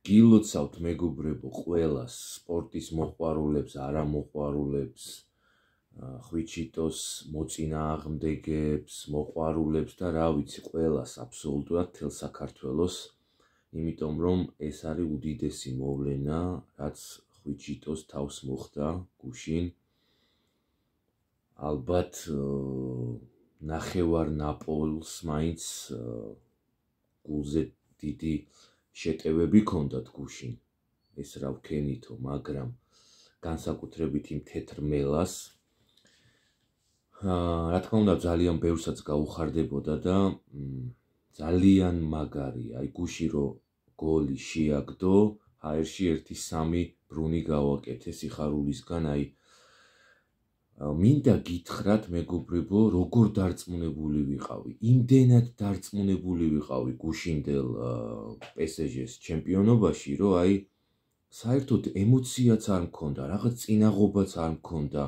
გილოცავთ მეგობრებო ყველას სპორტის მოყვარულებს, არამოყვარულებს, ხვიჩიტოს მოწინააღმდეგებს, მოყვარულებს და რა ვიცი, ყველას აბსოლუტურად თელ საქართველოს, იმიტომ რომ ეს არის უდიდესი მოვლენა, რაც ხვიჩიტოს თავს მოხდა გუშინ. ალბათ ნახევარ ნაპოლს მაინც გულზე დიდი შეტევები ჰქონდათ გუშინ. ეს რა ვქენითო, მაგრამ განსაკუთრებით იმ თეთრ მელას რა თქმა უნდა ძალიან ბევრსაც გაუხარდებოდა და ძალიან მაგარია. აი გუში რო გოლი შეაგდო, ჰაერში 1-3 ბრუნი გავაკეთე სიხარულისგან, აი მინდა გითხრათ მეგობრებო, როგორ დარწმუნებული ვიყავი. იმდენად დარწმუნებული ვიყავი გუშინდელ PSG-ს ჩემპიონობაში, რომ აი საერთოდ ემოციაც არ მქონდა, რაღაც წინაღობაც არ მქონდა.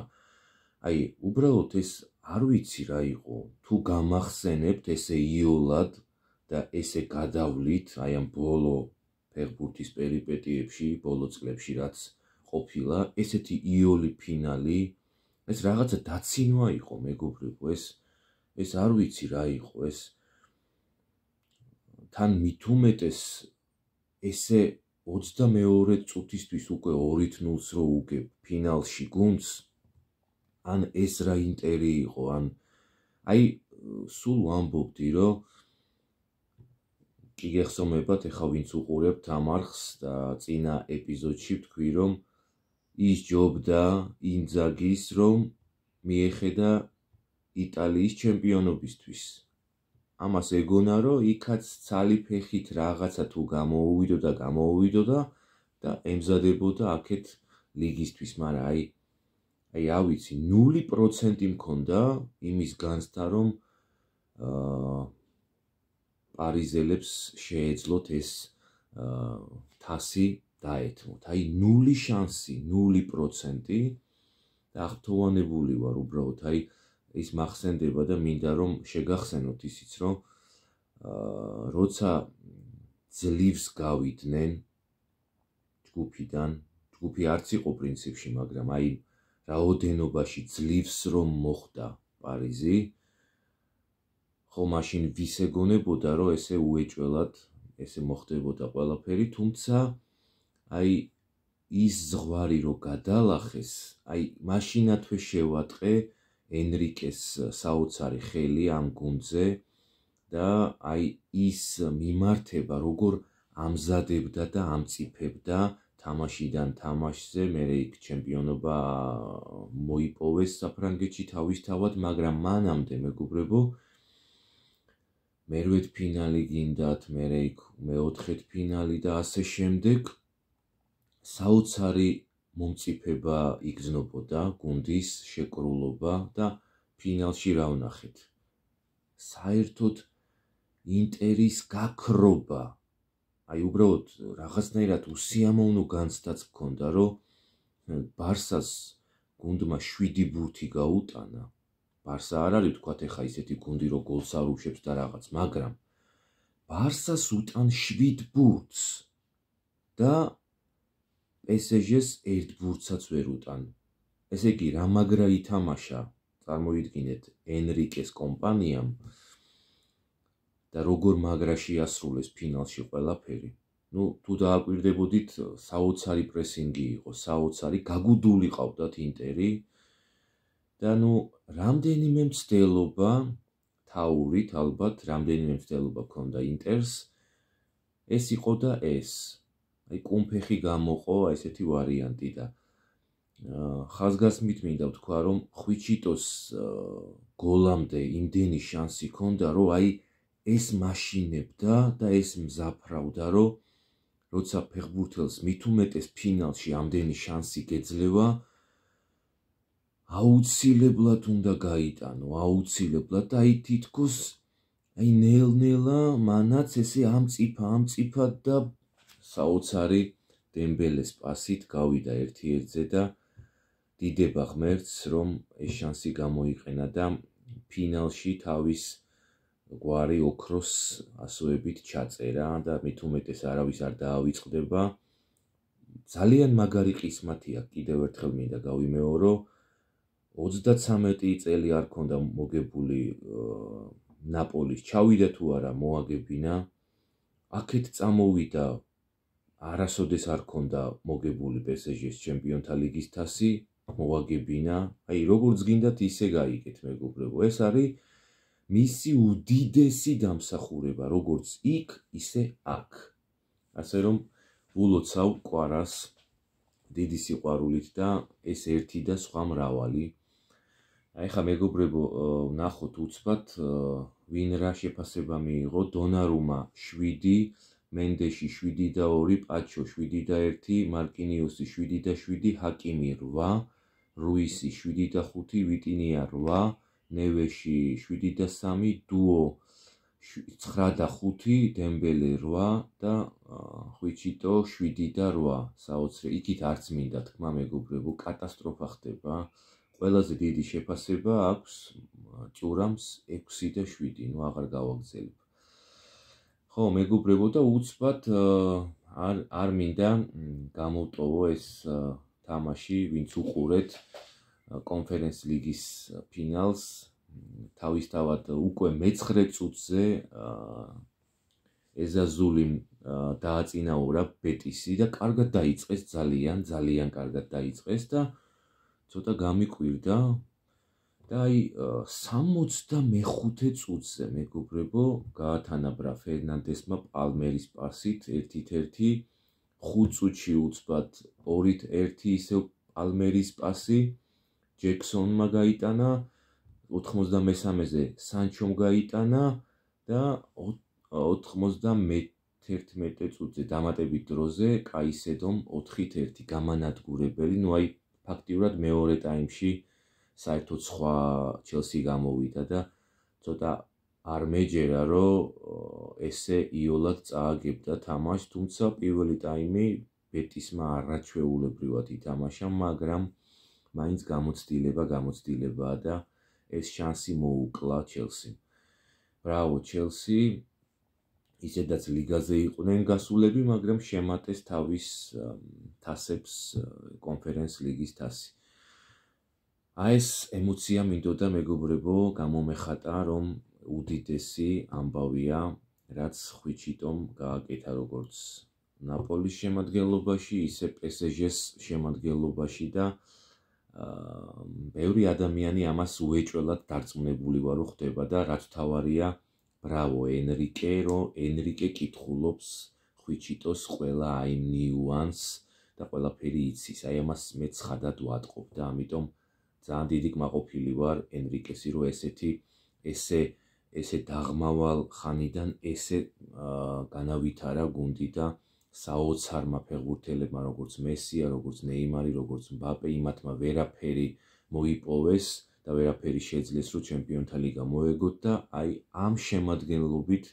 აი უბრალოდ ეს არ ვიცი რა იყო, თუ გამახსენებთ ესე იოლად და ესე გადავლით, აი ამ ბოლო ფეხბურთის პერიპეტიებში, ბოლო წლებში რაც ყოფილა, ესეთი იოლი ფინალი, ეს რაღაცა დაცინვა იყო მეგობრებო, ეს არ ვიცი რა იყო, ეს თან მით უმეტეს ესე 22 წუთისთვის უკვე 2-0-ს რო უგებ ფინალში გუნდს, ან ეს რა ინტერი იყო, ან აი სულ ვამბობდი, რომ კი გეხსოვებათ, ეხლა ვინც უყურებთ ამ არხს და წინა ეპიზოდში ვთქვი, რომ ის ჯობდა ინძაგის, რომ მიეხედა იტალიის ჩემპიონობისთვის. ამას ეგონა, რომ იქაც ცალი ფეხით რაღაცა თუ გამოუვიდოდა და ემზადებოდა აქეთ ლიგისთვის, მაგრამ აი ავიცი 0% მქონდა იმის განცდა, რომ პარიზელებს შეეძლოთ ეს თასი დაეთმოთ. აი 0 შანსი, 0% და აღფრთოვანებული ვარ უბრალოდ, აი ის მახსენდება და მინდა რომ შეგახსენოთ ისიც, რომ როცა ძლივს გავიდნენ ჯგუფიდან, ჯგუფი არც იყო პრინციპში, მაგრამ აი რაოდენობაში ძლივს რომ მოხდა პარიზი, ხო მაშინ ვის ეგონებოდა, რომ ესე უეჭველად ესე მოხდებოდა ყველაფერი, თუმცა აი ის ზღვარი რო გადალახეს, აი მაშინათვე შევატყე ენრიკეს საოცარი ხელი ამ გუნდზე და აი ის მიმართება როგორ ამზადებდა და ამწიფებდა თამაშიდან თამაშზე, მერე იქ ჩემპიონობა მოიპოვეს საფრანგეთში თავისთავად, მაგრამ მანამდე მეგობრებო, მერვედ ფინალი გინდათ, მერე იქ მეოთხედ ფინალი და ასე შემდეგ, საოცარი მომწიფება იგრძნობოდა, გუნდის შეკრულობა და ფინალში რა ვნახეთ. საერთოდ ინტერის გაქრობა, აი უბრალოდ რაღაცნაირად უსიამოვნო განცდაც მქონდა, რომ ბარსას გუნდმა 7 ბურთი გაუტანა. ბარსა არ არის თქვათ ეხა ისეთი გუნდი, რომ გოლს არ უშვებს და რაღაც, მაგრამ ბარსას უტან 7 ბურთს და PSG-ს 1 ბურთსაც ვერ უტან. ესე იგი, რა მაგრა ითამაშა, წარმოიდგინეთ, ენრიკეს კომპანიამ და როგორ მაგრა შეასრულეს ფინალში ყველაფერი. ნუ თუ დააკვირდებოდით, საოცარი პრესინგი იყო, საოცარი, გაგუდული ყავდათ ინტერი და ნუ რამდენიმე მცდელობა თაურით, ალბათ, რამდენიმე მცდელობა ჰქონდა ინტერს, ეს იყო და ეს. აი კუმფეხი გამოყო ესეთი ვარიანტი და ხაზგასმით მინდა ვთქვა, რომ ხვიჩიტოს გოლამდე იმდენი შანსი ჰქონდა, რომ აი ეს მაშინებდა და ეს მზაფრავდა, რომ როცა ფეხბურთელს მით უმეტეს ფინალში ამდენი შანსი გეძლევა, აუცილებლად უნდა გაიტანო, აუცილებლად და აი თითქოს აი ნელ-ნელა მანაც ესე ამწიფა და საოცარი დემბელეს პასით გავიდა 1-1-ზე და დიდება ღმერთს, რომ ეს შანსი გამოიყენა და ფინალში თავის გვარი ოქროს ასოებით ჩაწერა და მით უმეტეს არავის არ დაავიწყდება. ძალიან მაგარი ყისმათი აქვს, კიდევ ერთხელ მინდა გავიმეორო, 33 წელი არ ქონდა მოგებული ნაპოლის, ჩავიდა თუ არა მოაგებინა, აქეთ წამოვიდა, არასოდეს არ ქონდა მოგებული PSG-ს ჩემპიონთა ლიგის თასი, მოაგებინა, აი როგორც გინდათ ისე გაიგეთ მეგობრებო, ეს არის მისი უდიდესი დამსახურება, როგორც იქ, ისე აქ. ასე რომ ულოცავ კვარას დიდი სიყვარულით და ეს ერთი და სხვა მრავალი. აი ხა მეგობრებო, ნახოთ უცბად ვინ რა შეფასება მიიღო. დონარუმა 7, მენდეში 7-2, პაჩო 7-1, მარკინიოსი 7-7, ჰაკიმი 8, რუისი 7-5, ვიტინია 8, ნევეში 7-3, დუო 9-5, დემბელე 8 და ხვიჩიტო 7-8. საოცრე, იქით არც მინდა თქმა მეგობრებო, კატასტროფა ხდება. ყველაზე დიდი შეფასება აქვს ჭურამს 6-7, ნუ აღარ გავაგზელებ. ხო, მეგობრებო და უცბად არ მინდა გამოვტოვო ეს თამაში, ვინც უყურეთ კონფერენს ლიგის ფინალს, თავისთავად უკვე მე-9 წუთზე ეზაზულიმ დააწინაურა ბეტისი და კარგად დაიწყეს, ძალიან კარგად დაიწყეს და ცოტა გამიკვირდა და აი 65 წუთზე მეგობრებო გაათანაბრა ფერნანდესმა პალმერის პასით 1-1, 5 წუთში უცბად 2-1 ისევ პალმერის პასი, ჯექსონმა გაიტანა, 93-ზე სანჩომ გაიტანა და 91 წუთზე დამატებით დროზე კაისედომ 4-1 გამანადგურებელი, ნუ აი ფაქტიურად მეორე ტაიმში საერთოდ სხვა ჩელსი გამოვიდა და ცოტა არ მეჯერა, რომ ესე იოლად წააგებდა თამაშს, თუმცა პირველი ტაიმი ბეტისმა არაჩვეულებრივად ითამაშა, მაგრამ მაინც გამოცდილებაა და ეს შანსი მოუკლა ჩელსიმ. ბრავო ჩელსი, ისედაც ლიგაზე იყვნენ გასულები, მაგრამ შემატეს თავის თასებს კონფერენს ლიგის თასი. აი ეს ემოცია მინდოდა მეგობრებო გამომეხატა, რომ უდიდესი ამბავია, რაც ხვიჩიტომ გააკეთა როგორც ნაპოლის შემადგენლობაში, ისე PSG-ს შემადგენლობაში და ბევრი ადამიანი ამას უეჭველად დარწმუნებული ვარო ხდება და რაც თავარია, ბრავო ენრიკე, რომ ენრიკე კითხულობს ხვიჩიტოს ყველა აი ნიუანს და ყველაფერი იცის. აი ამას მე ცხადად ვატყობ და ამიტომ ძალიან დიდი კმაყოფილი ვარ ენრიკესი, რომ ესე დაღმავალ ხანიდან ესე განავითარა გუნდი და საოცარმა ფეხბურთელებმა, როგორც მესია, როგორც ნეიმარი, როგორც მბაპე, იმათმა ვერაფერი მოიპოვეს და ვერაფერი შეძლეს, რომ ჩემპიონთა ლიგა მოეგოთ და აი ამ შემადგენლობით,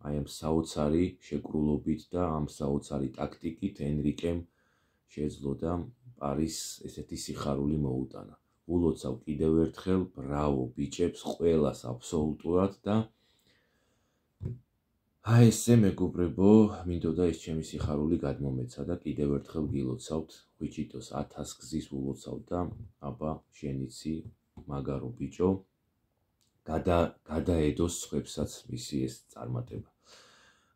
აი ამ საოცარი შეკრულობით და ამ საოცარი ტაქტიკით ენრიკემ შეძლო და პარის ესეთი სიხარული მოუტანა. ულოცავ კიდევ ერთხელ, ბრავო ბიჭებს ყველას აბსოლუტურად და აი ესე მეგობრებო, მინდოდა ეს ჩემი სიხარული გადმომეცა და კიდევ ერთხელ გილოცავთ ხვიჩიტოს 1000 გზის ულოცავთ და აბა შენიცი მაგარო ბიჭო გადაედოს სხვებსაც მისი ეს წარმატება.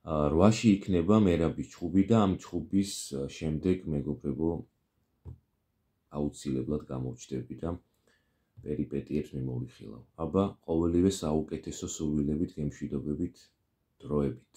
8-ში იქნება მერაბის ჩხუბი და ამ ჩხუბის შემდეგ მეგობრებო აუცილებლად გამოვჩდები და პერიპეტიებს მიმოვიხილავ. აბა ყოველივე საუკეთესო სურვილებით, გემშვიდობებით, დროებით.